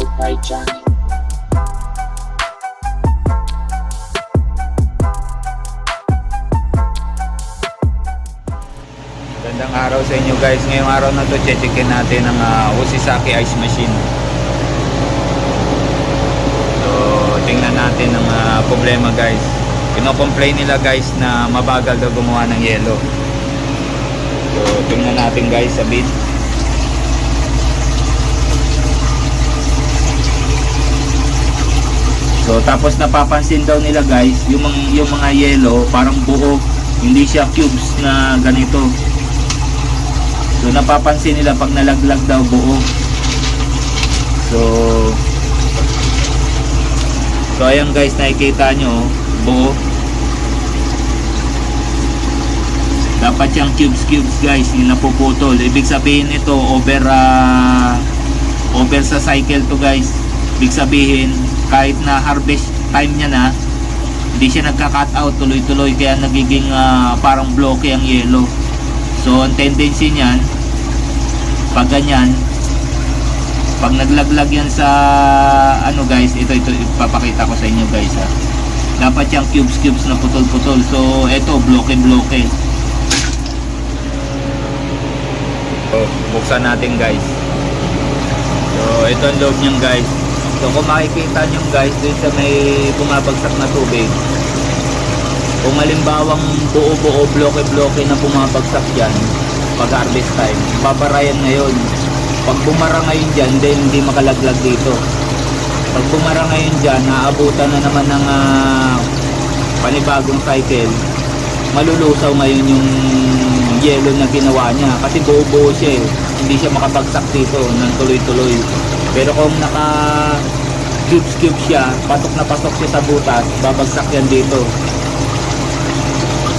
Controlled by Johnny. Gandang araw sa inyo guys. Ngayong araw na to, checkin natin ang Usisaki ice machine. So, tingnan natin ang problema guys. Kino-complain nila guys na mabagal daw gumawa ng yelo. So, tingnan natin guys sa bit. So, tapos napapansin daw nila guys, yung mga yelo parang buo, hindi siya cubes na ganito. So napapansin nila pag nalaglag daw buo. So ayan guys, nakikita nyo buo. Dapat yung cubes guys, yung napuputol. Ibig sabihin ito over sa cycle to guys. Ibig sabihin kahit na harvest time niya na, hindi siya nagka-cut out tuloy-tuloy, kaya nagiging parang bloke ang yelo. So ang tendency niyan, pag ganyan, pag naglaglag yan sa ano guys, ito ipapakita ko sa inyo guys ha. Dapat yung cubes na putol-putol. So ito bloke. So buksan natin guys. So ito ang loob niyan guys. So kung makikita nyo guys, dun sa may bumabagsak na tubig, kung halimbawang buo bloke na bumabagsak dyan pag harvest time, babarayan ngayon. Pag bumara ngayon dyan, hindi makalaglag dito. Pag bumara ngayon dyan, naabutan na naman ng panibagong cycle, malulusaw ngayon yung yelo na ginawa niya kasi buo siya eh. Hindi siya makabagsak dito ng tuloy-tuloy. Pero kung naka cubes siya, pasok na pasok siya sa butas, babagsak yan dito.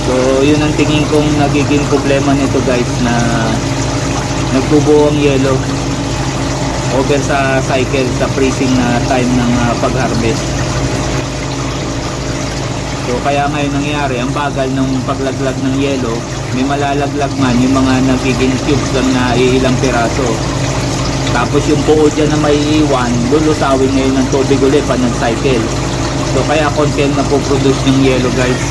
So yun ang tingin kong nagiging problema nito guys, na nagbubuo ang yelo over sa cycle, sa freezing na time ng pag-harvest. So kaya ngayon nangyari, ang bagal ng paglaglag ng yelo, may malalaglag man yung mga nagiging cubes lang na ilang piraso. Tapos yung buo dyan na may iwan, lulusawin ngayon ng tubig ulit pa nag-cycle. So kaya konti na po produce ng yelo guys.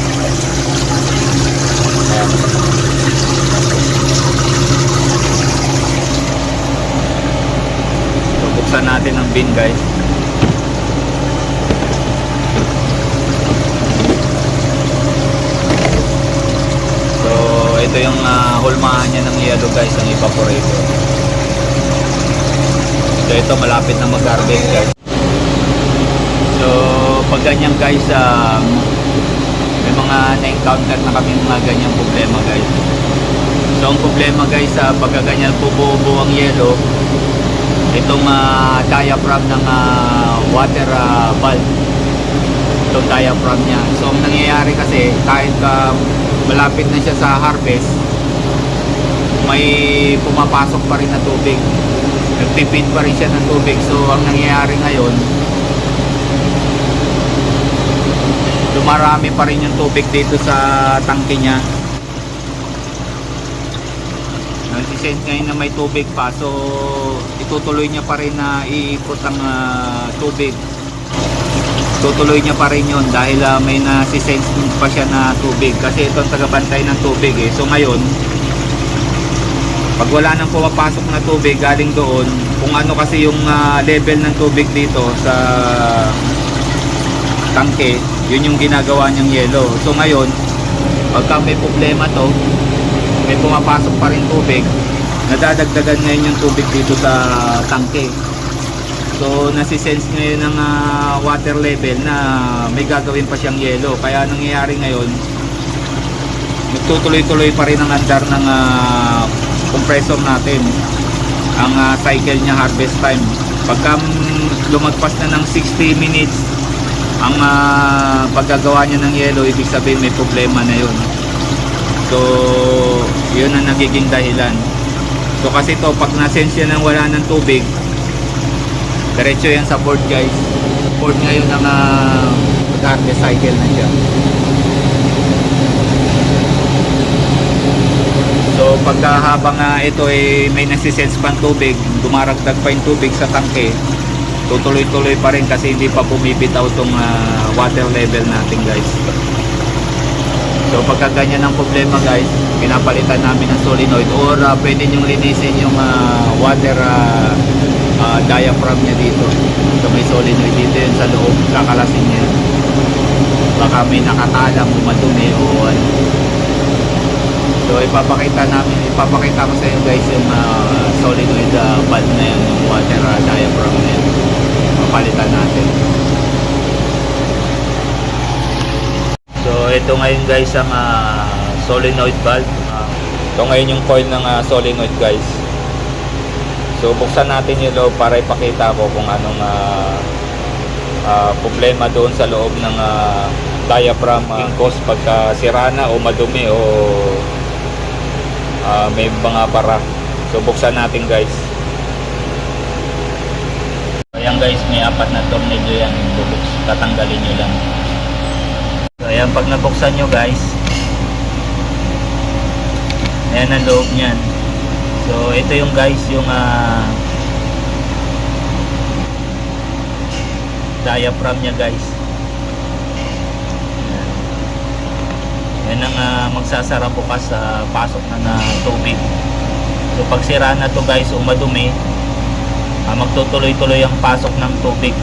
So buksan natin ang bin guys. So ito yung hulmahan niya ng yelo guys, ang evaporator. So ito malapit na mag-harvest guys. So pag ganyan guys, may mga na-encounter na kami mga ganyang problema guys. So ang problema guys, pagka ganyan buo ang yelo, itong diaphragm ng water valve, itong diaphragm niya. So ang nangyayari kasi, kahit malapit na siya sa harvest, may pumapasok pa rin na tubig, nagpipid pa rin siya ng tubig. So ang nangyayari ngayon, dumarami pa rin yung tubig dito sa tangke niya. Nagsisense ngayon na may tubig pa, so itutuloy niya pa rin na iikot ang tubig. Tutuloy niya pa rin yun dahil may nasisense pa siya na tubig, kasi ito ang tagabantay ng tubig eh. So ngayon, pag wala nang pumapasok na tubig galing doon, kung ano kasi yung level ng tubig dito sa tangke, yun yung ginagawa niyang yelo. So ngayon, pagka may problema to, may pumapasok pa rin tubig, nadadagdagan ngayon yung tubig dito sa tangke. So nasisense ngayon ng water level na may gagawin pa siyang yelo. Kaya nangyayari ngayon, nagtutuloy-tuloy pa rin ang andar ng compressor natin, ang cycle niya harvest time. Pagka lumagpas na ng 60 minutes ang paggagawa niya ng yelo, ibig sabihin may problema na yun. So yun ang nagiging dahilan. So kasi to, pag nasense yan ng wala ng tubig, diretso yan sa board guys. Board ngayon ang harvest cycle na siya. So pagka habang ito ay may nasisense pang tubig, dumaragdag pa yung tubig sa tangke, tutuloy-tuloy pa rin kasi hindi pa bumibitaw tong water level natin guys. So pagka ganyan ang problema guys, pinapalitan namin ng solenoid or pwede nyong linisin yung water diaphragm niya dito. So may solenoid dito yun sa loob, kakalasin niya. Baka may nakatalang o madumi o ano. So ipapakita ko sa inyo guys yung solenoid valve na yan, yung water diaphragm na yan. Papalitan natin. So ito ngayon guys ang solenoid valve. Ito ngayon yung coil ng solenoid guys. So buksan natin yung loob para ipakita ko kung anong problema doon sa loob ng diaphragm cause pagka sira na o madumi o may mga bara. So buksan natin guys. So ayan guys, may 4 na tornilyo yan. Tatanggalin nyo lang. So ayan, pag nabuksan nyo guys, ayan ang loob nyan. So ito yung guys yung diaphragm nya guys. Yan ang magsasara bukas sa pasok na tubig. So pag sira na to guys o madumi, magtutuloy-tuloy ang pasok ng tubig.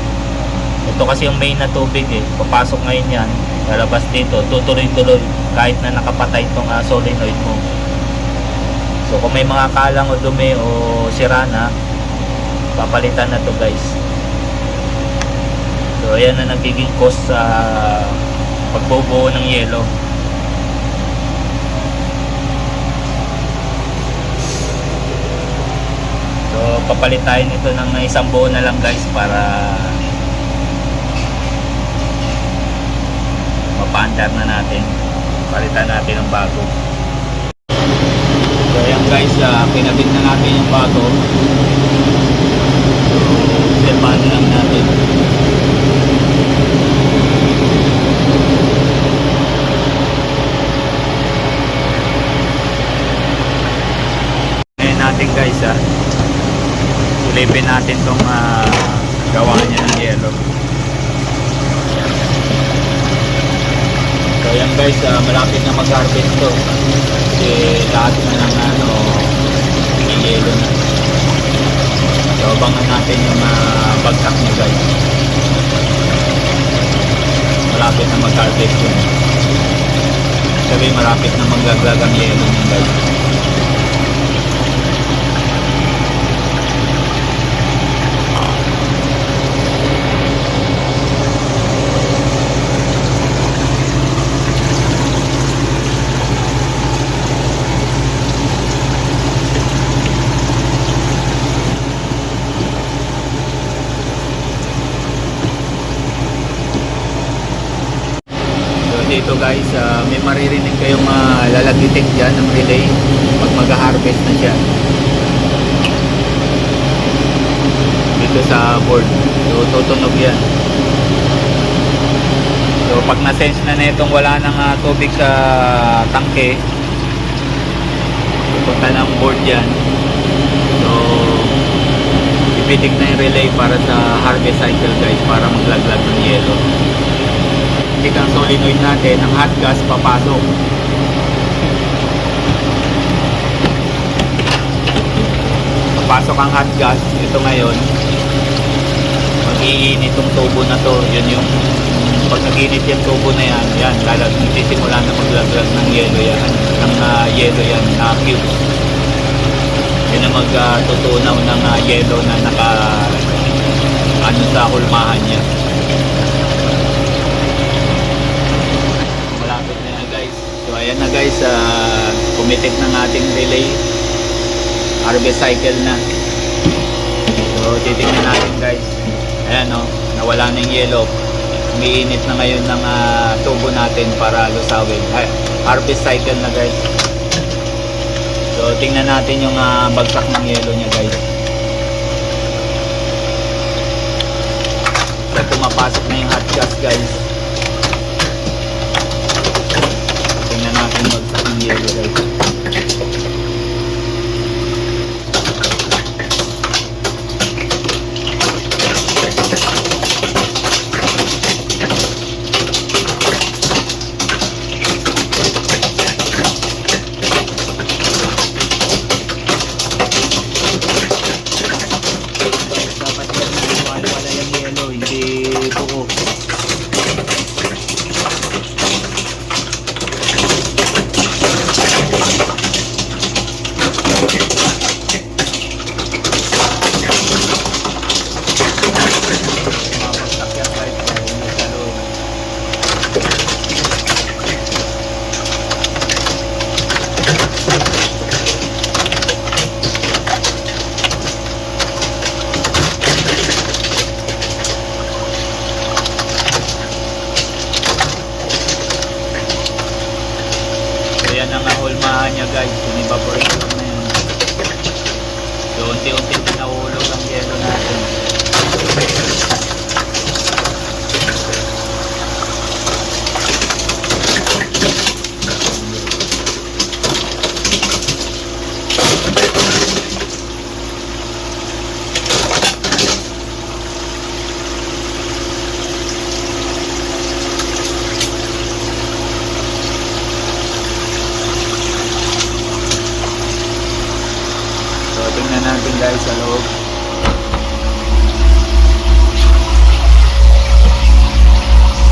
Ito kasi yung main na tubig papasok ngayon yan, lalabas dito, tutuloy-tuloy kahit na nakapatay itong solenoid mo. So kung may mga kalang o dumi o sira na, papalitan na to guys. So ayan na nagiging cause sa pagbubuo ng yelo. So papalitan ito ng isang buo na lang guys para mapaandar na natin. Palitan natin ng bago. So ayan guys, kinabit na natin yung bago. So silpahan lang natin. Ngayon natin guys silipin natin tong gawa niya ng yelo. So ayan guys, malapit na mag-harvest to kasi lahat na ng yelo na. So abangan natin yung bagsak niya guys. Malapit na mag-harvest yun. Sabi malapit na maglaglag ang yelo niya guys. Dito guys, may maririnig kayong lalagitik dyan ng relay pag mag-harvest na siya dito sa board. So tutunog yan. So pag na-sense na netong wala nang tubig sa tangke, pupunta ng board yan. So ipitik na yung relay para sa harvest cycle guys, para maglaglag ng yelo. Ang solenoid natin, ang hot gas papasok. Papasok ang hot gas. Ito ngayon, mag-iinit itong tubo na to. Yun yung pag nag-init yung tubo na yan, sisimula na maglaglag ng yelo yan, ng yelo yan, cubes. Yan ang magtutunaw ng yelo na naka sa hulmahan niya. So ayan na guys, pumitik ng ating relay, harvest cycle na. So titingnan natin guys, ayan nawala na yung yellow, umiinit na ngayon ng tubo natin para lusawin. Harvest cycle na guys. So tingnan natin yung bagsak ng yellow nya guys. So pumapasok na yung hot gas guys. Bagsak ng yelo guys. niya guys, in-evaporate lang na yun. So unti-unti na nahulog ang yelo natin. So tingnan natin guys sa loob.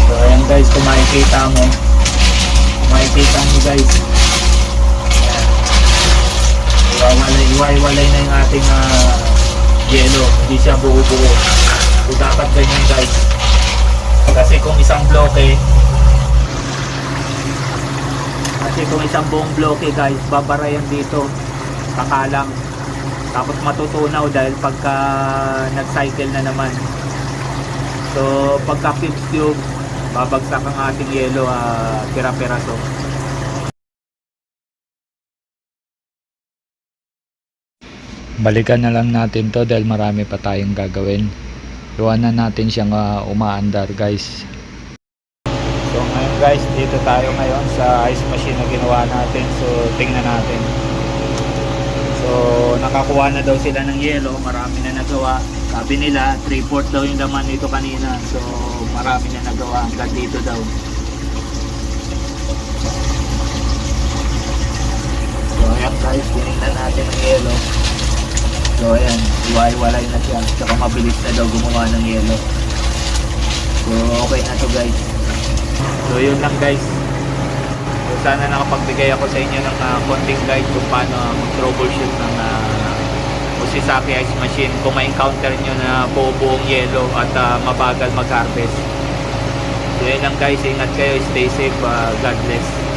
So ayan guys, kung makikita mo guys, iwalay na yung ating yelo, hindi siya buo-buo. So dapat ganyan guys, kasi kung isang buong bloke guys, babarayan dito, kakalang, tapos matutunaw dahil pagka nag-cycle na naman. So pagka fifth tube, babagsak ang ating yelo, pira-piraso. Balikan na lang natin to dahil marami pa tayong gagawin. Iwanan natin siyang umaandar guys. So ngayon guys, dito tayo ngayon sa ice machine na ginawa natin. So tingnan natin. So nakakuha na daw sila ng yelo, marami na nagawa. Sabi nila 3/4 daw yung laman nito kanina. So marami na nagawa hanggang dito daw. So ayan guys, tinignan natin ang yelo. So ayan, iwalay na siya. Tsaka mabilis na daw gumawa ng yelo. So okay na to guys. So yun lang guys. So sana nakapagbigay ako sa inyo ng konting guide kung paano mag-troubleshoot ng Usisaki ice machine kung ma-encounter nyo na buong yelo at mabagal mag-harvest. So yun lang guys, ingat kayo, stay safe, God bless.